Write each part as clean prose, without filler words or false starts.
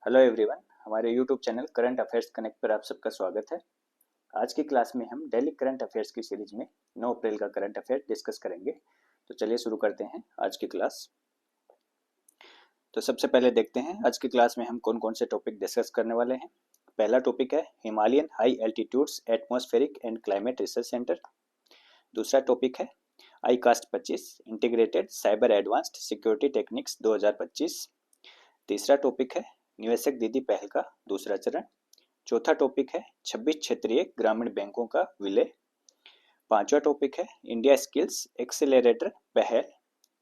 Hello everyone, हमारे YouTube channel current affairs connect पर आप सबका स्वागत है। आज की क्लास में हम डेली करंट अफेयर्स की सीरीज में 9 अप्रैल का करंट अफेयर डिस्कस करेंगे। तो चलिए शुरू करते हैं आज की क्लास। तो सबसे पहले देखते हैं आज की क्लास में हम कौन कौन से टॉपिक डिस्कस करने वाले हैं। पहला टॉपिक है Himalayan high altitudes atmospheric and climate research centre. दूसरा टॉपिक है आईकास्ट 25 integrated cyber advanced security techniques 2025। तीसरा टॉपिक है निवेशक दीदी पहल का दूसरा चरण। चौथा टॉपिक है 26 क्षेत्रीय ग्रामीण बैंकों का विलय। पांचवा टॉपिक है इंडिया स्किल्स एक्सेलरेटर पहल।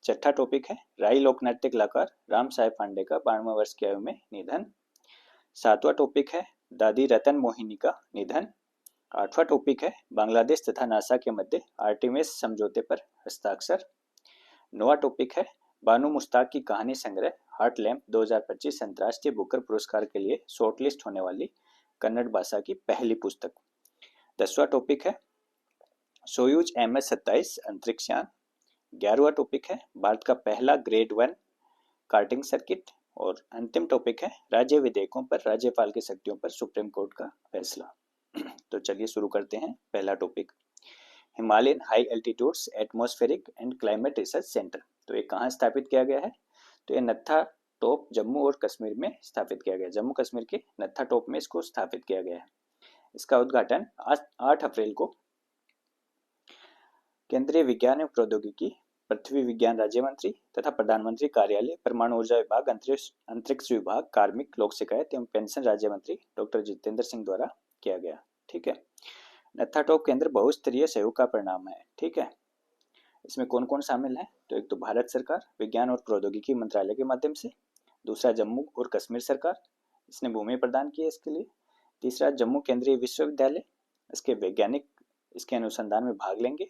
छठा टॉपिक है राई लोकनाट्य कलाकार राम साहेब पांडे का 92 वर्ष की आयु में निधन। सातवां टॉपिक है दादी रतन मोहिनी का निधन। आठवां टॉपिक है बांग्लादेश तथा नासा के मध्य आर्टिमिस समझौते पर हस्ताक्षर। नौवां टॉपिक है बानू मुश्ताक की कहानी संग्रह हार्ट लैम्प 2025 अंतर्राष्ट्रीय बुकर पुरस्कार के लिए शॉर्टलिस्ट होने वाली कन्नड़ भाषा की पहली पुस्तक। 10वां टॉपिक है सोयूज MS-27 अंतरिक्ष यान। 11वां टॉपिक है भारत का पहला ग्रेड 1 कार्टिंग सर्किट। और अंतिम टॉपिक है राज्य विधेयकों पर राज्यपाल की शक्तियों पर सुप्रीम कोर्ट का फैसला। तो चलिए शुरू करते हैं। पहला topic Himalayan high altitudes atmospheric and climate research centre. तो ये कहाँ स्थापित किया गया है? तो ये नत्था टॉप जम्मू और कश्मीर में स्थापित किया गया है। जम्मू कश्मीर के नत्था टॉप में इसको स्थापित किया गया है। इसका उद्घाटन आज 8 अप्रैल को केंद्रीय विज्ञान एवं प्रौद्योगिकी पृथ्वी विज्ञान राज्य मंत्री तथा प्रधानमंत्री कार्यालय परमाणु ऊर्जा विभाग अंतरिक्ष विभाग कार्मिक लोक शिकायत एवं पेंशन राज्य मंत्री डॉक्टर जितेंद्र सिंह द्वारा किया गया। ठीक है। नत्था टॉप केंद्र बहुस्तरीय सहयोग का परिणाम है। ठीक है। इसमें कौन कौन शामिल है? तो एक तो भारत सरकार विज्ञान और प्रौद्योगिकी मंत्रालय के माध्यम से। दूसरा जम्मू और कश्मीर सरकार, इसने भूमि प्रदान की है इसके लिए। तीसरा जम्मू केंद्रीय विश्वविद्यालय, इसके वैज्ञानिक इसके अनुसंधान में भाग लेंगे।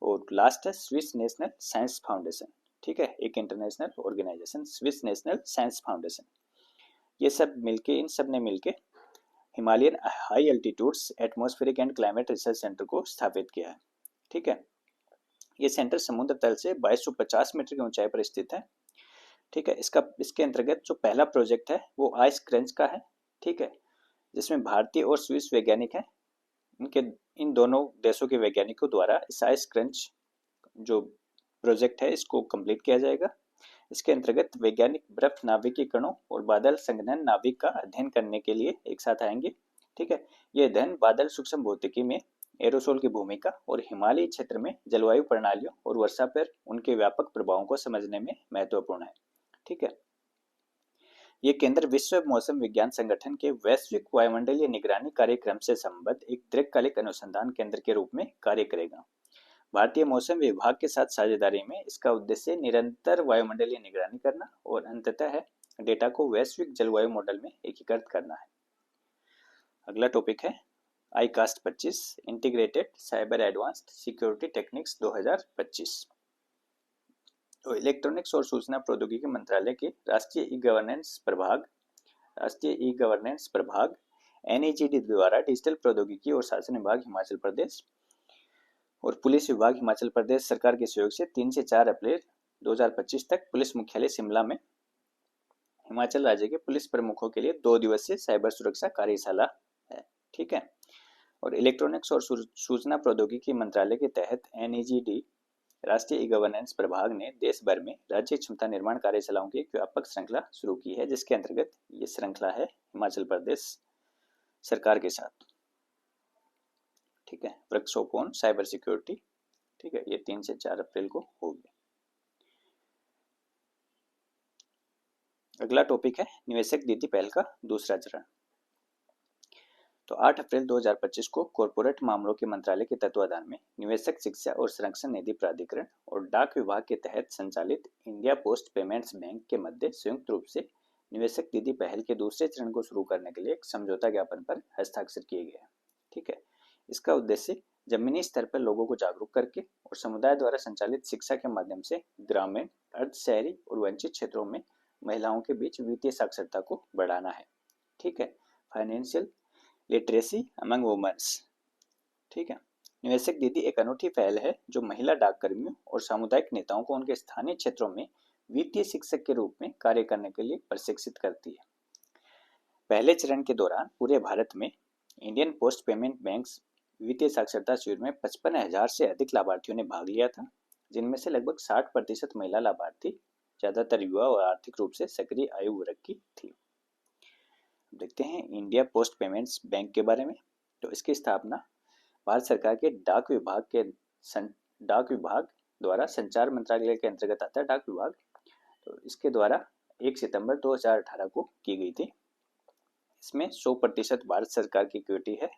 और लास्ट है स्विस नेशनल साइंस फाउंडेशन। ठीक है, एक international organisation Swiss national science foundation. ये सब मिलके इन सब ने मिलके Himalayan high altitudes atmospheric and climate research centre को स्थापित किया है। ठीक है। ये सेंटर समुद्र तल से 2250 मीटर की ऊंचाई पर स्थित है। ठीक है। इसके अंतर्गत जो पहला प्रोजेक्ट है वो आइस क्रंच का है। ठीक है, जिसमें भारतीय और स्विस वैज्ञानिक हैं। इन दोनों देशों के वैज्ञानिकों द्वारा इस आइस क्रंच जो प्रोजेक्ट है इसको कंप्लीट किया जाएगा। इसके अंतर्गत वैज्ञानिक बर्फ नाभिकीय कणों और बादल संघनन नाभिक का अध्ययन करने के लिए एक साथ आएंगे। ठीक है, ये अध्ययन बादल सूक्ष्म भौतिकी में एरोसोल की भूमिका और हिमालयी क्षेत्र में जलवायु प्रणालियों और वर्षा पर उनके व्यापक प्रभावों को समझने में महत्वपूर्ण है। ठीक है। ये केंद्र विश्व मौसम विज्ञान संगठन के वैश्विक वायुमंडलीय निगरानी कार्यक्रम से संबद्ध एक दीर्घकालिक अनुसंधान केंद्र के रूप में कार्य करेगा। भारतीय मौसम विभाग के साथ साझेदारी में इसका उद्देश्य निरंतर वायुमंडलीय निगरानी करना और अंततः है डेटा को वैश्विक जलवायु मॉडल में एकीकृत करना है। अगला टॉपिक है आईकास्ट 25 integrated cyber advanced security techniques 2025। तो इलेक्ट्रॉनिक्स और सूचना प्रौद्योगिकी मंत्रालय के राष्ट्रीय ई गवर्नेंस प्रभाग NEGD द्वारा डिजिटल प्रौद्योगिकी और शासन विभाग हिमाचल प्रदेश और पुलिस विभाग हिमाचल प्रदेश सरकार के सहयोग से 3 से 4 अप्रैल 2025 तक पुलिस मुख्यालय शिमला में हिमाचल राज्य के पुलिस प्रमुखों के लिए 2 दिवसीय साइबर सुरक्षा कार्यशाला है। ठीक है। और इलेक्ट्रॉनिक्स और सूचना प्रौद्योगिकी मंत्रालय के तहत NEGD राष्ट्रीय ई गवर्नेंस प्रभाग ने देश भर में राज्य क्षमता निर्माण कार्यशालाओं की एक व्यापक श्रृंखला शुरू की है, जिसके अंतर्गत ये श्रृंखला है हिमाचल प्रदेश सरकार के साथ। ठीक है, वर्कशॉप ऑन साइबर सिक्योरिटी। ठीक है, ये 3 से 4 अप्रैल को होगी। अगला टॉपिक है निवेशक दीदी पहल का दूसरा चरण। तो 8 अप्रैल 2025 को कॉरपोरेट मामलों के मंत्रालय के तत्वाधान में निवेशक शिक्षा और संरक्षण निधि प्राधिकरण और डाक विभाग के तहत संचालित इंडिया पोस्ट पेमेंट्स बैंक के मध्य संयुक्त रूप से निवेशक दीदी पहल के दूसरे चरण को शुरू करने के लिए एक समझौता ज्ञापन पर हस्ताक्षर किए गए। ठीक है। इसका उद्देश्य जमीनी स्तर पर लोगों को जागरूक करके और समुदाय द्वारा संचालित शिक्षा के माध्यम से ग्रामीण, अर्ध शहरी और वंचित क्षेत्रों में महिलाओं के बीच वित्तीय साक्षरता को बढ़ाना है। ठीक है, फाइनेंशियल लिटरेसी अमंग वुमेन्स। ठीक है। निवेशक दीदी एक अनूठी पहल है जो महिला डाककर्मियों और सामुदायिक नेताओं को उनके स्थानीय क्षेत्रों में वित्तीय शिक्षक के रूप में कार्य करने के लिए प्रशिक्षित करती है। पहले चरण के दौरान पूरे भारत में इंडियन पोस्ट पेमेंट बैंक वित्तीय साक्षरता शिविर में 55,000 से अधिक लाभार्थियों ने भाग लिया था, जिनमें से लगभग 60% महिला लाभार्थी, ज्यादातर युवा और आर्थिक रूप से सक्रिय आयु वर्ग की थी। देखते हैं इंडिया पोस्ट पेमेंट्स बैंक के बारे में। तो इसकी स्थापना भारत सरकार के डाक विभाग द्वारा, संचार मंत्रालय के अंतर्गत आता है डाक विभाग, तो इसके द्वारा 1 सितंबर 2018 को की गई थी। इसमें 100% भारत सरकार की इक्विटी है,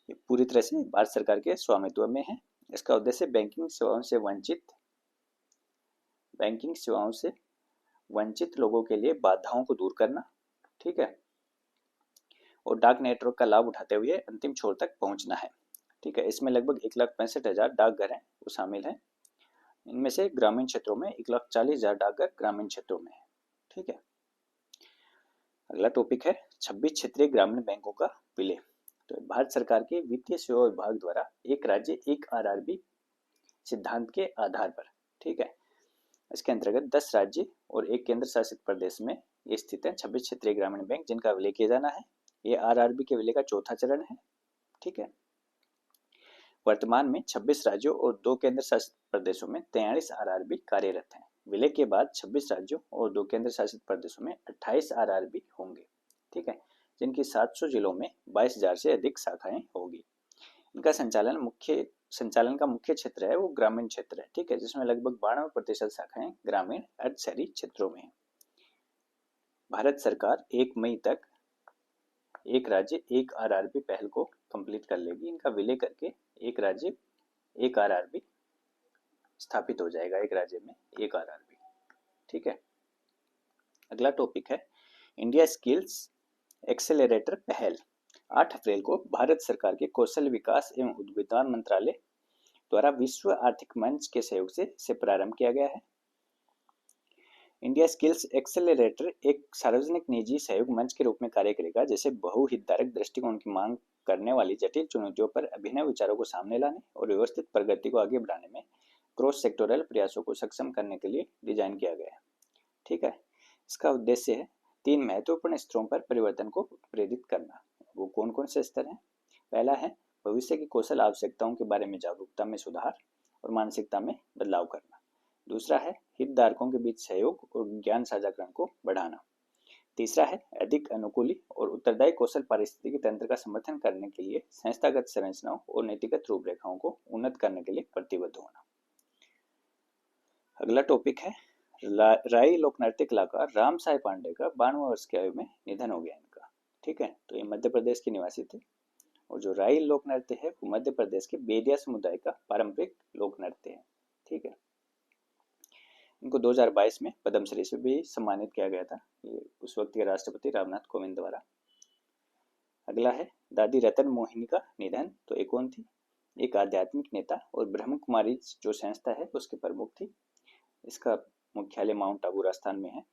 ये पूरी तरह से भारत सरकार के स्वामित्व में है। इसका उद्देश्य बैंकिंग सेवाओं से वंचित लोगों के लिए बाधाओं को दूर करना, ठीक है, और डाक नेटवर्क का लाभ उठाते हुए अंतिम छोर तक पहुंचना है, ठीक है। इसमें लगभग 1,65,000 डाकघर हैं, वो शामिल हैं। इनमें से ग्रामीण क्षेत्रों में 1,40,000 डाकघर ग्रामीण क्षेत्रों में है, ठीक है। अगला टॉपिक है 26 क्षेत्रीय ग्रामीण बैंकों का विलय। तो भारत सरकार के वित्तीय सेवा विभाग द्वारा एक राज्य एक आरआरबी सिद्धांत के आधार पर, ठीक है, इसके अंतर्गत 10 राज्य और एक केंद्र शासित प्रदेश में ये स्थित है 26 क्षेत्रीय ग्रामीण बैंक, जिनका विलय किया जाना है। ये आरआरबी के विलय का चौथा चरण है, ठीक है। वर्तमान में 26 राज्यों और 2 केंद्र शासित प्रदेशों में 43 आरआरबी कार्यरत हैं। विलय के बाद 26 राज्यों और 2 केंद्र शासित प्रदेशों में 28 आरआरबी होंगे, ठीक है, जिनकी 700 जिलों में 22,000 से अधिक शाखाएं होगी। इनका संचालन का मुख्य क्षेत्र है वो ग्रामीण क्षेत्र है, ठीक है, जिसमें लगभग 92% शाखाएं ग्रामीण अर्ध शहरी क्षेत्रों में है। भारत सरकार 1 मई तक एक राज्य एक आरआरबी पहल को कंप्लीट कर लेगी। इनका विलय करके एक राज्य एक आरआरबी स्थापित हो जाएगा, एक राज्य में एक आरआरबी, ठीक है। अगला टॉपिक है इंडिया स्किल्स एक्सेलरेटर पहल। 8 अप्रैल को भारत सरकार के कौशल विकास एवं उद्यमिता मंत्रालय द्वारा विश्व आर्थिक मंच के सहयोग से इसे प्रारंभ किया गया है। इंडिया स्किल्स एक्सेलरेटर एक सार्वजनिक निजी सहयोग मंच के रूप में कार्य करेगा, जैसे बहुहितधारक दृष्टिकोण की मांग करने वाली जटिल चुनौतियों पर अभिनव विचारों को सामने लाने और व्यवस्थित प्रगति को आगे बढ़ाने में क्रॉस सेक्टोरल प्रयासों को सक्षम करने के लिए डिजाइन किया गया है, ठीक है। इसका उद्देश्य है 3 महत्वपूर्ण स्तरों पर परिवर्तन को प्रेरित करना। वो कौन कौन से स्तर हैं? पहला है भविष्य की कौशल आवश्यकताओं के बारे में जागरूकता में सुधार और मानसिकता में बदलाव करना। दूसरा है हितधारकों के बीच सहयोग और ज्ञान साझाकरण को बढ़ाना। तीसरा है अधिक अनुकूली और उत्तरदायी कौशल पारिस्थितिकी तंत्र का समर्थन करने के लिए संस्थागत संरचनाओं और नीतिगत रूपरेखाओं को उन्नत करने के लिए प्रतिबद्ध होना। अगला टॉपिक है राई लोक नृत्य कलाकार राम साई पांडे का 92 वर्ष की आयु में निधन हो गया इनका, ठीक है। तो ये मध्य प्रदेश के निवासी थे और जो राई लोक नृत्य है वो मध्य प्रदेश के बेदिया समुदाय का पारंपरिक लोक नृत्य है, ठीक है। इनको 2022 में पद्मश्री से भी सम्मानित किया गया था, ये उस वक्त के राष्ट्रपति रामनाथ कोविंद द्वारा। अगला है दादी रतन मोहिनी का निधन। तो ये कौन थी? एक आध्यात्मिक नेता और ब्रह्म कुमारी जो संस्था है उसके प्रमुख थी। इसका मुख्यालय माउंट आबू राजस्थान में है,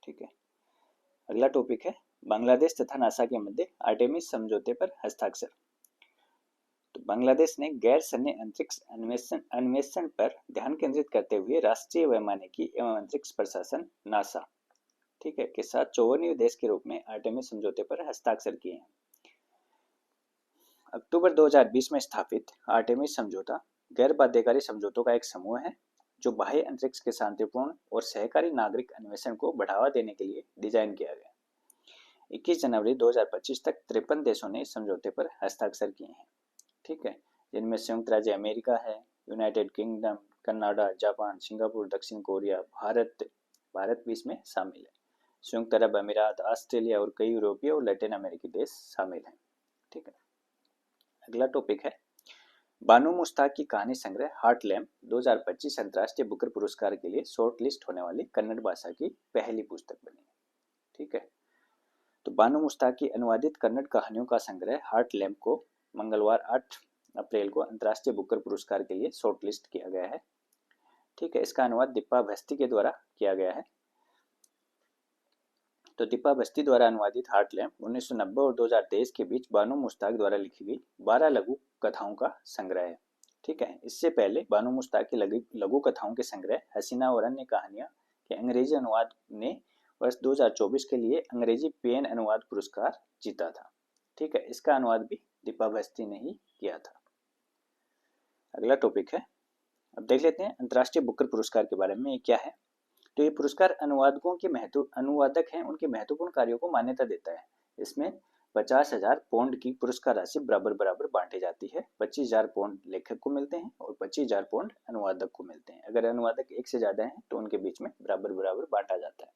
ठीक है। अगला टॉपिक है बांग्लादेश तथा नासा के मध्य आर्टेमिस समझौते पर हस्ताक्षर। तो बांग्लादेश ने गैर सैन्य अंतरिक्ष अन्वेषण पर ध्यान केंद्रित करते हुए राष्ट्रीय वैमानिकी एवं अंतरिक्ष प्रशासन नासा, ठीक है, के साथ 54वें देश के रूप में आर्टेमिस समझौते पर हस्ताक्षर किए हैं। अक्टूबर 2020 में स्थापित आर्टेमिस समझौता गैर बाध्यकारी समझौतों का एक समूह है जो बाह्य अंतरिक्ष के शांतिपूर्ण और सहकारी नागरिक अन्वेषण को बढ़ावा देने के लिए डिजाइन किया गया। 21 जनवरी 2025 तक 53 देशों ने इस समझौते पर हस्ताक्षर किए हैं, ठीक है, जिनमें संयुक्त राज्य अमेरिका है, United kingdom, Canada, Japan, Singapore, दक्षिण कोरिया, भारत भी इसमें शामिल है। संयुक्त अरब अमीरात, ऑस्ट्रेलिया और कई यूरोपीय और लैटिन अमेरिकी देश शामिल हैं, ठीक है। अगला टॉपिक है बानू मुश्ताक की कहानी संग्रह हार्ट लैम्प 2025 अंतर्राष्ट्रीय बुकर पुरस्कार के लिए शॉर्ट लिस्ट होने वाली कन्नड़ भाषा की पहली पुस्तक बनी, ठीक है। तो बानू मुश्ताक की अनुवादित कन्नड़ कहानियों का संग्रह हार्ट लैम्प को मंगलवार 8 अप्रैल को अंतर्राष्ट्रीय बुकर पुरस्कार के लिए शॉर्ट लिस्ट किया गया है, ठीक है। इसका अनुवाद दीपा भस्ती के द्वारा किया गया है। तो दीपा भस्ती द्वारा अनुवादित हार्ट लैम्प 1990 और 2023 के बीच बानू मुश्ताक द्वारा लिखी गई 12 लघु कथाओं का संग्रह है, ठीक है। इससे पहले बानू मुश्ताक की लघु कथाओं के संग्रह हसीना और अन्य कहानियां के अंग्रेजी अनुवाद ने वर्ष 2024 के लिए अंग्रेजी पेन अनुवाद पुरस्कार जीता था। ठीक है, इसका अनुवाद भी दीपा अवस्थी ने ही किया था। अगला टॉपिक है, अब देख लेते हैं अंतर्राष्ट्रीय बुकर पुरस्कार के बारे में। ये क्या है? तो ये पुरस्कार अनुवादक हैं उनके महत्वपूर्ण कार्यों को मान्यता देता है। इसमें 50,000 पौंड की पुरस्कार राशि बराबर बराबर बांटी जाती है। 25,000 पौंड लेखक को मिलते हैं और 25,000 पौंड अनुवादक को मिलते हैं। अगर अनुवादक एक से ज्यादा है तो उनके बीच में बराबर बराबर बांटा जाता है।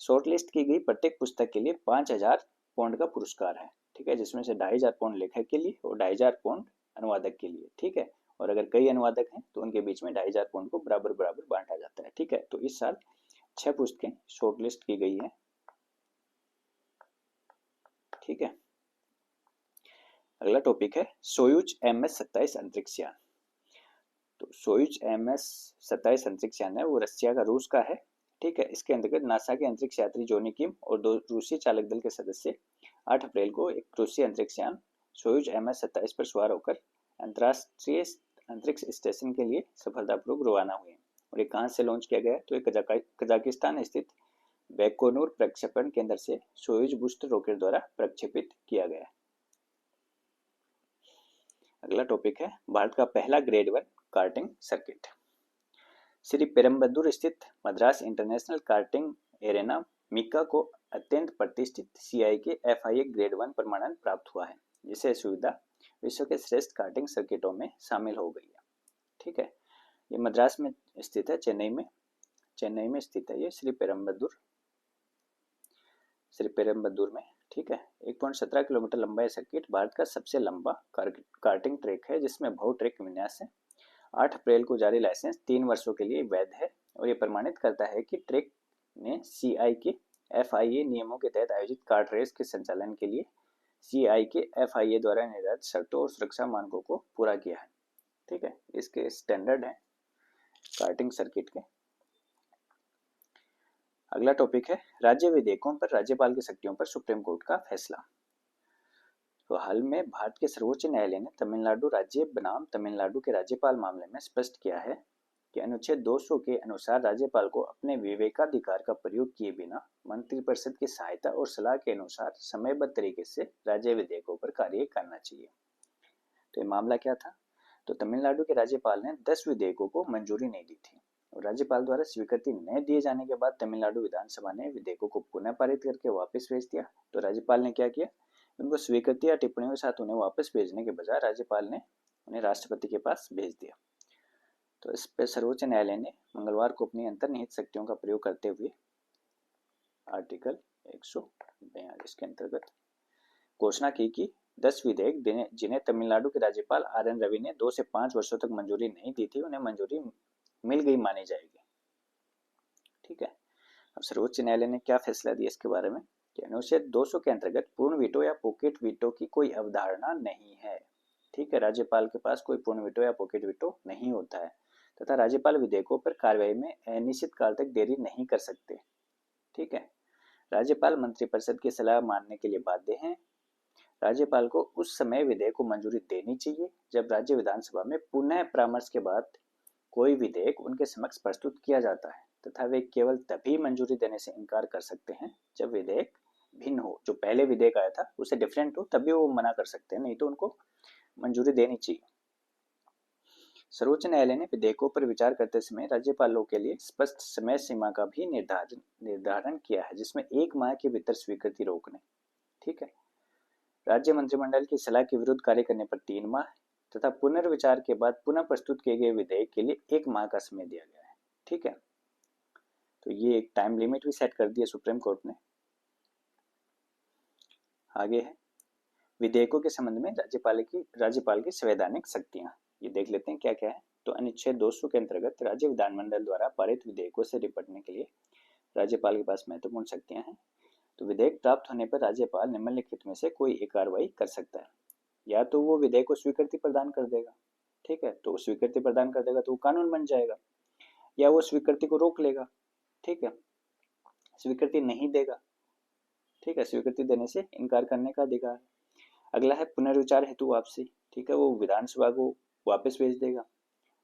शॉर्टलिस्ट की गई प्रत्येक पुस्तक के लिए 5,000 पौंड का पुरस्कार है। ठीक है, जिसमें से 2,500 पौंड लेखक के लिए और 2,500 पौंड अनुवादक के लिए। ठीक है, और अगर कई अनुवादक हैं तो उनके बीच में 2,500 पौंड को बराबर बराबर बांटा जाता है। ठीक है, तो इस साल 6 पुस्तकें शॉर्टलिस्ट की गई हैं। ठीक है, अगला टॉपिक है सोयूज MS-27 अंतरिक्ष यान। तो सोयूज MS-27 अंतरिक्ष यान है वो रशिया का, रूस का है। ठीक है, इसके अंतर्गत नासा के अंतरिक्ष यात्री जोनी किम और 2 रूसी चालक दल के सदस्य 8 अप्रैल को एक रूसी अंतरिक्ष यान सोयूज MS-27 पर सवार होकर अंतर्राष्ट्रीय अंतरिक्ष स्टेशन के लिए सफलतापूर्वक रवाना हुए। और ये कहाँ से लॉन्च किया गया? तो ये कजाकिस्तान स्थित बैकोनूर प्रक्षेपण केंद्र से सोयूज बूस्टर रॉकेट द्वारा प्रक्षेपित किया गया। अगला टॉपिक है भारत का पहला grade 1 karting circuit. Sriperumbudur स्थित Madras international karting arena MIKA को अत्यंत प्रतिष्ठित CI के FIA ग्रेड 1 प्रमाणन प्राप्त हुआ है, जिससे सुविधा विश्व के श्रेष्ठ कार्टिंग सर्किटों में शामिल हो गई है। ठीक है, ये मद्रास में स्थित है, चेन्नई में स्थित है ये श्री पेरम्बदूर में। ठीक है, 1.17 किलोमीटर लंबा यह सर्किट भारत का सबसे लंबा कार्टिंग ट्रैक है, जिसमें बहु ट्रैक विन्यास है। 8 अप्रैल को जारी लाइसेंस 3 वर्षों के लिए वैध है और ये प्रमाणित करता है कि ट्रैक ने CI के FIA नियमों के तहत आयोजित कार्ट रेस के संचालन के लिए CI के FIA द्वारा निर्धारित शर्तों और सुरक्षा मानकों को पूरा किया है। ठीक है, इसके स्टैंडर्ड है कार्टिंग सर्किट के। अगला टॉपिक है राज्य विधेयकों पर राज्यपाल की शक्तियों पर सुप्रीम कोर्ट का फैसला। तो हाल में भारत के सर्वोच्च न्यायालय ने तमिलनाडु राज्य बनाम तमिलनाडु के राज्यपाल मामले में स्पष्ट किया है कि अनुच्छेद 200 के अनुसार राज्यपाल को अपने विवेकाधिकार का प्रयोग किए बिना मंत्रिपरिषद की सहायता और सलाह के अनुसार समयबद्ध तरीके से राज्य विधेयकों पर कार्य करना चाहिए। तो ये मामला क्या था? तो तमिलनाडु के राज्यपाल ने 10 विधेयकों को मंजूरी नहीं दी थी और राज्यपाल द्वारा स्वीकृति न दिए जाने के बाद तमिलनाडु विधानसभा ने विधेयकों को पुनः पारित करके वापस भेज दिया। तो राज्यपाल ने क्या किया? उनको स्वीकृति या टिप्पणियों के साथ उन्हें वापस भेजने के बजाय राज्यपाल ने उन्हें राष्ट्रपति के पास भेज दिया। तो इस पर सर्वोच्च न्यायालय ने मंगलवार को अपनी अंतर्निहित शक्तियों का प्रयोग करते हुए आर्टिकल 142 के अंतर्गत घोषणा की कि 10 विधेयक जिन्हें तमिलनाडु के राज्यपाल RN रवि ने 2 से 5 वर्षों तक मंजूरी नहीं दी थी, उन्हें मंजूरी मिल गई मानी जाएगी। ठीक है, अब सर्वोच्च न्यायालय ने क्या फैसला दिया इसके बारे में कि अनुच्छेद 200 के अंतर्गत पूर्ण वीटो या पॉकेट वीटो की कोई अवधारणा नहीं है। ठीक है, राज्यपाल के पास कोई पूर्ण वीटो या पॉकेट वीटो नहीं होता है तथा राज्यपाल विधेयकों पर कार्रवाई में अनिश्चित काल तक देरी नहीं कर सकते। ठीक है, राज्यपाल मंत्रिपरिषद की सलाह मानने के लिए बाध्य हैं। राज्यपाल को उस समय विधेयक को मंजूरी देनी चाहिए जब राज्य विधानसभा में पुनः परामर्श के बाद कोई विधेयक उनके समक्ष प्रस्तुत किया जाता है तथा वे केवल तभी मंजूरी देने से इनकार कर सकते हैं जब विधेयक भिन्न हो, जो पहले विधेयक आया था उससे डिफरेंट हो, तभी वो मना कर सकते हैं, नहीं तो उनको मंजूरी देनी चाहिए। सर्वोच्च न्यायालय ने विधेयकों पर विचार करते समय राज्यपालों के लिए स्पष्ट समय सीमा का भी निर्धारण किया है, जिसमें 1 माह के भीतर स्वीकृति रोकने। ठीक है, राज्य मंत्रिमंडल की सलाह के विरुद्ध कार्य करने पर 3 माह तथा पुनर्विचार के बाद पुनः प्रस्तुत किए गए विधेयक के लिए 1 माह का समय दिया गया है। ठीक है, तो ये एक टाइम लिमिट भी सेट कर दी है सुप्रीम कोर्ट ने। आगे है विधेयकों के संबंध में राज्यपाल की संवैधानिक शक्तियां। ये देख लेते हैं क्या क्या है। तो अनुच्छेद 200 के अंतर्गत राज्य विधानमंडल द्वारा पारित विधेयकों से निपटने के लिए राज्यपाल के पास महत्वपूर्ण शक्तियां हैं। तो विधेयक प्राप्त होने पर राज्यपाल निम्नलिखित में से कोई एक कार्रवाई कर सकता है। या तो वो विधेयक को स्वीकृति प्रदान कर देगा, ठीक है, तो स्वीकृति प्रदान कर देगा तो वो कानून बन जाएगा, या वो स्वीकृति को रोक लेगा। ठीक है, स्वीकृति नहीं देगा, ठीक है, स्वीकृति देने से इनकार करने का अधिकार है। अगला है पुनर्विचार हेतु वापसी। ठीक है, वो विधानसभा को वापस भेज देगा।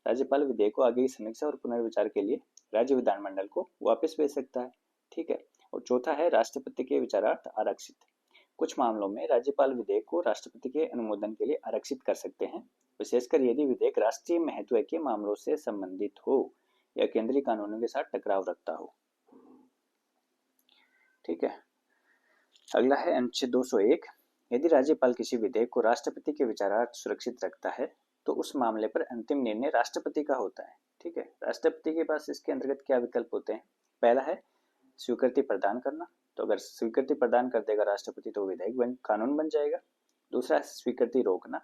राज्यपाल विधेयक को आगे की समीक्षा और पुनर्विचार के लिए राज्य विधानमंडल को वापस भेज सकता है। ठीक है, और चौथा है राष्ट्रपति के विचारार्थ आरक्षित। कुछ मामलों में राज्यपाल विधेयक को राष्ट्रपति के अनुमोदन के लिए आरक्षित कर सकते हैं, विशेषकर यदि विधेयक राष्ट्रीय महत्व के मामलों से संबंधित हो या केंद्रीय कानूनों के साथ टकराव रखता हो। ठीक है। अगला है अनुच्छेद 201। यदि राज्यपाल किसी विधेयक को राष्ट्रपति के विचारार्थ सुरक्षित रखता है तो उस मामले पर अंतिम निर्णय राष्ट्रपति का होता है। ठीक है। राष्ट्रपति के पास इसके अंतर्गत क्या विकल्प होते हैं? पहला है स्वीकृति प्रदान करना, तो अगर स्वीकृति प्रदान कर देगा राष्ट्रपति तो विधेयक कानून बन जाएगा। दूसरा है स्वीकृति रोकना,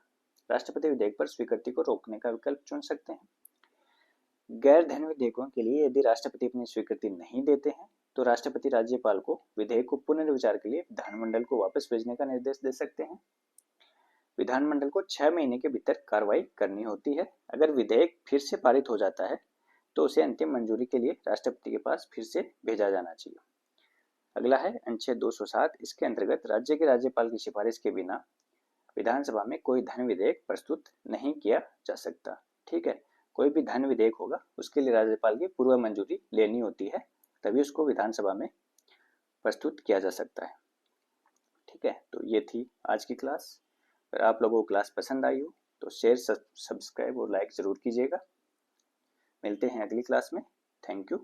राष्ट्रपति विधेयक पर स्वीकृति को रोकने का विकल्प चुन सकते हैं। गैर धन विधेयकों के लिए यदि राष्ट्रपति अपनी स्वीकृति नहीं देते हैं तो राष्ट्रपति राज्यपाल को विधेयक को पुनर्विचार के लिए विधानमंडल को वापस भेजने का निर्देश दे सकते हैं। विधानमंडल को 6 महीने के भीतर कार्रवाई करनी होती है। अगर विधेयक फिर से पारित हो जाता है तो उसे अंतिम मंजूरी के लिए राष्ट्रपति के पास फिर से भेजा जाना चाहिए। अगला है अनुच्छेद 207। इसके अंतर्गत राज्य के राज्यपाल की सिफारिश के बिना विधानसभा में कोई धन विधेयक प्रस्तुत नहीं किया जा सकता। ठीक है। कोई भी धन विधेयक होगा उसके लिए राज्यपाल की पूर्व मंजूरी लेनी होती है, तभी उसको विधानसभा में प्रस्तुत किया जा सकता है। ठीक है। तो ये थी आज की क्लास। अगर आप लोगों को क्लास पसंद आई हो तो शेयर, सब्सक्राइब और लाइक जरूर कीजिएगा। मिलते हैं अगली क्लास में। Thank you.